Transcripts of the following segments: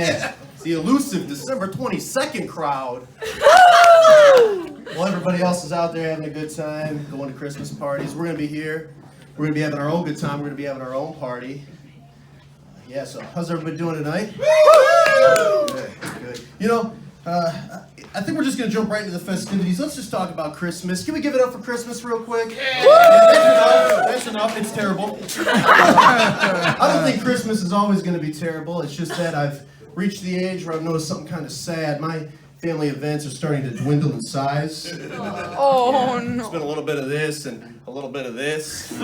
man, it's the elusive December 22nd crowd. While everybody else is out there having a good time, going to Christmas parties, we're going to be here. We're going to be having our own good time. We're going to be having our own party. Yeah, so how's everybody doing tonight? Good. You know, I think we're just going to jump right into the festivities. Let's just talk about Christmas. Can we give it up for Christmas real quick? Yeah, that's enough. It's terrible. I don't think Christmas is always going to be terrible. It's just that I've reached the age where I've noticed something kind of sad. My family events are starting to dwindle in size. No. It's been a little bit of this and a little bit of this. If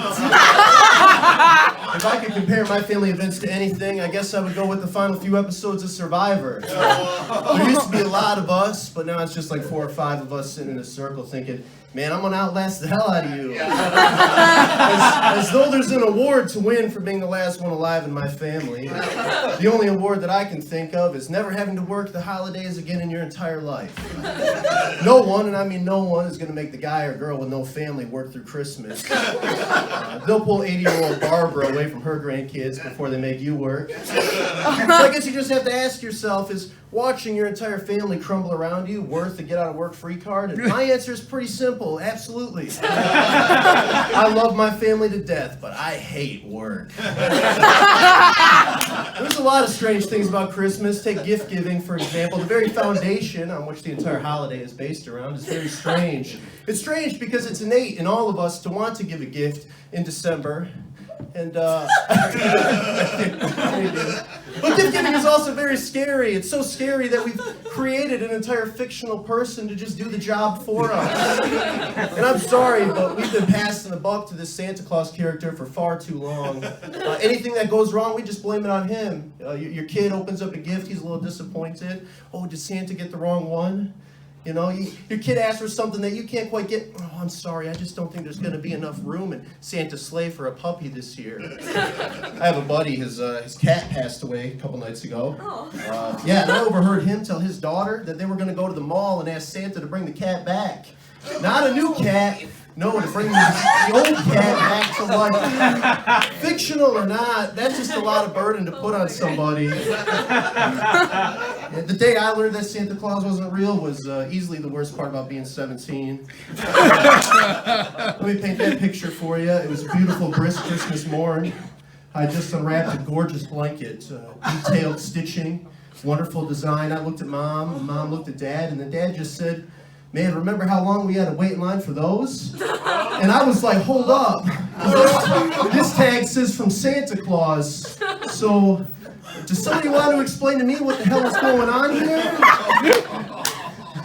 I could compare my family events to anything, I guess I would go with the final few episodes of Survivor. There used to be a lot of us, but now it's just like 4 or 5 of us sitting in a circle thinking, man, I'm going to outlast the hell out of you. As though there's an award to win for being the last one alive in my family. The only award that I can think of is never having to work the holidays again in your entire life. No one, and I mean no one, is going to make the guy or girl with no family work through Christmas. They'll pull 80-year-old Barbara away from her grandkids before they make you work. So I guess you just have to ask yourself, is watching your entire family crumble around you worth the get out of work free card? And my answer is pretty simple, absolutely. I love my family to death, but I hate work. There's a lot of strange things about Christmas. Take gift giving, for example. The very foundation on which the entire holiday is based around is very strange. It's strange because it's innate in all of us to want to give a gift in December. And, but gift giving is also very scary. It's so scary that we've created an entire fictional person to just do the job for us. And I'm sorry, but we've been passing the buck to this Santa Claus character for far too long. Anything that goes wrong, we just blame it on him. Your kid opens up a gift, he's a little disappointed. Oh, did Santa get the wrong one? You know, your kid asks for something that you can't quite get. Oh, I'm sorry, I just don't think there's going to be enough room in Santa's sleigh for a puppy this year. I have a buddy, his cat passed away a couple nights ago. Yeah, and I overheard him tell his daughter that they were going to go to the mall and ask Santa to bring the cat back. Not a new cat. No, to bring the old cat back to life. Fictional or not, that's just a lot of burden to put on somebody. The day I learned that Santa Claus wasn't real was easily the worst part about being 17. Let me paint that picture for you. It was a beautiful, brisk Christmas morn. I just unwrapped a gorgeous blanket, detailed stitching, wonderful design. I looked at Mom, and Mom looked at Dad, and then Dad just said, man, remember how long we had to wait in line for those? And I was like, hold up. This tag says from Santa Claus. So, does somebody want to explain to me what the hell is going on here?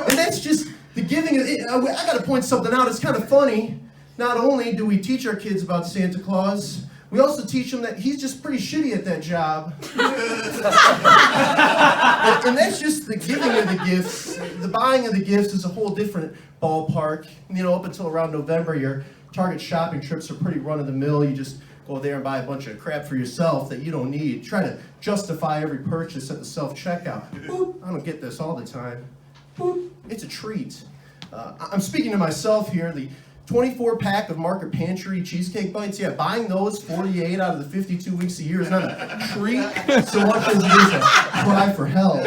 And that's just the giving. I got to point something out. It's kind of funny. Not only do we teach our kids about Santa Claus, we also teach them that he's just pretty shitty at that job. And that's just the giving of the gifts. The buying of the gifts is a whole different ballpark. You know, up until around November, your Target shopping trips are pretty run-of-the-mill. You just go there and buy a bunch of crap for yourself that you don't need. Try to justify every purchase at the self-checkout. Boop, I don't get this all the time. Boop, it's a treat. I'm speaking to myself here. The 24-pack of Market Pantry cheesecake bites, yeah, buying those 48 out of the 52 weeks a year is not a treat so much as it is a cry for help.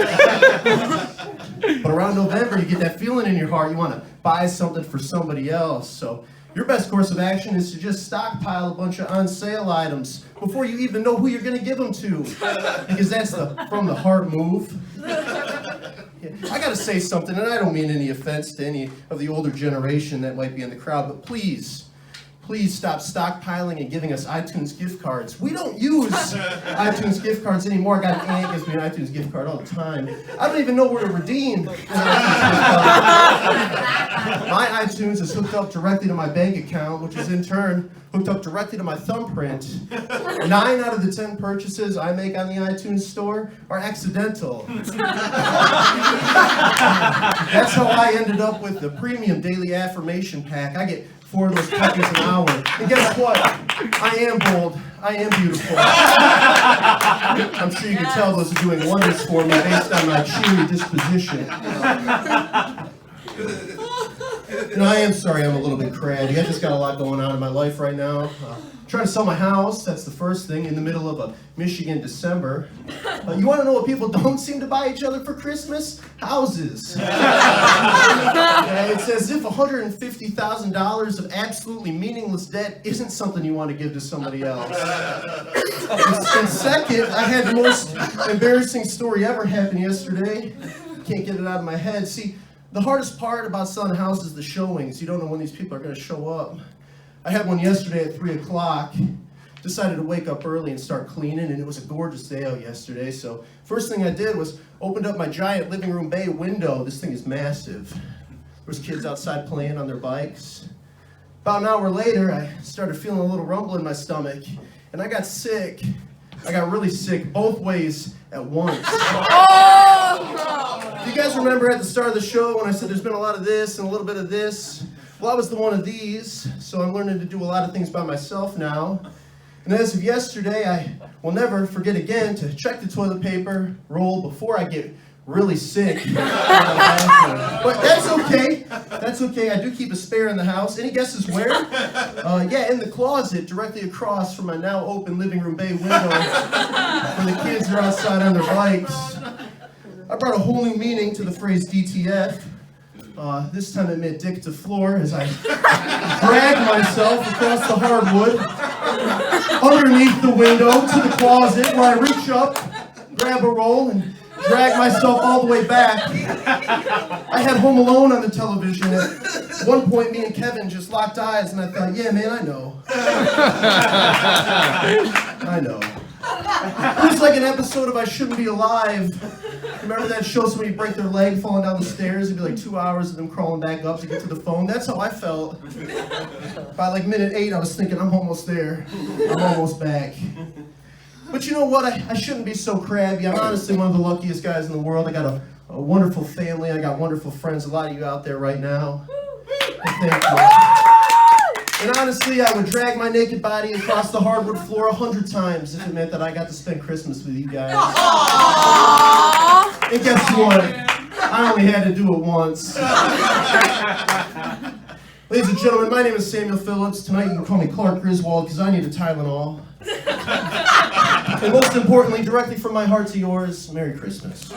But around November, you get that feeling in your heart, you want to buy something for somebody else. So your best course of action is to just stockpile a bunch of on-sale items before you even know who you're going to give them to. Because that's the from the heart move. I gotta say something, and I don't mean any offense to any of the older generation that might be in the crowd, but please stop stockpiling and giving us iTunes gift cards. We don't use iTunes gift cards anymore. God, Aunt gives me an iTunes gift card all the time. I don't even know where to redeem an iTunes gift card. My iTunes is hooked up directly to my bank account, which is in turn hooked up directly to my thumbprint. 9 out of the 10 purchases I make on the iTunes store are accidental. That's how I ended up with the premium daily affirmation pack. I get 4 of those puppies an hour. And guess what? I am bold. I am beautiful. I'm sure you can tell those are doing wonders for me based on my cheery disposition. I am sorry I'm a little bit crabby. I just got a lot going on in my life right now. Trying to sell my house, that's the first thing, in the middle of a Michigan December. You want to know what people don't seem to buy each other for Christmas? Houses. It's as if $150,000 of absolutely meaningless debt isn't something you want to give to somebody else. And second, I had the most embarrassing story ever happen yesterday. Can't get it out of my head. See, the hardest part about selling a house is the showings. You don't know when these people are going to show up. I had one yesterday at 3 o'clock. Decided to wake up early and start cleaning, and it was a gorgeous day out yesterday. So first thing I did was opened up my giant living room bay window. This thing is massive. There was kids outside playing on their bikes. About an hour later, I started feeling a little rumble in my stomach, and I got sick. I got really sick both ways at once. Do you guys remember at the start of the show when I said there's been a lot of this and a little bit of this? Well, I was the one of these, so I'm learning to do a lot of things by myself now. And as of yesterday, I will never forget again to check the toilet paper roll before I get really sick. But that's okay. That's okay. I do keep a spare in the house. Any guesses where? Yeah, in the closet, directly across from my now open living room bay window, where the kids are outside on their bikes. I brought a whole new meaning to the phrase DTF. This time it meant dick to floor as I dragged myself across the hardwood, underneath the window to the closet, where I reach up, grab a roll, and drag myself all the way back. I had Home Alone on the television. At one point, me and Kevin just locked eyes, and I thought, yeah, man, I know. I know. It was like an episode of I Shouldn't Be Alive. Remember that show, somebody break their leg falling down the stairs? It'd be like 2 hours of them crawling back up to get to the phone. That's how I felt. By like minute 8, I was thinking, I'm almost there. I'm almost back. But you know what? I shouldn't be so crabby. I'm honestly one of the luckiest guys in the world. I got a wonderful family. I got wonderful friends. A lot of you out there right now. Thank you. And honestly, I would drag my naked body across the hardwood floor 100 times if it meant that I got to spend Christmas with you guys. And guess what? I only had to do it once. Ladies and gentlemen, my name is Samuel Phillips. Tonight you can call me Clark Griswold because I need a Tylenol. And most importantly, directly from my heart to yours, Merry Christmas.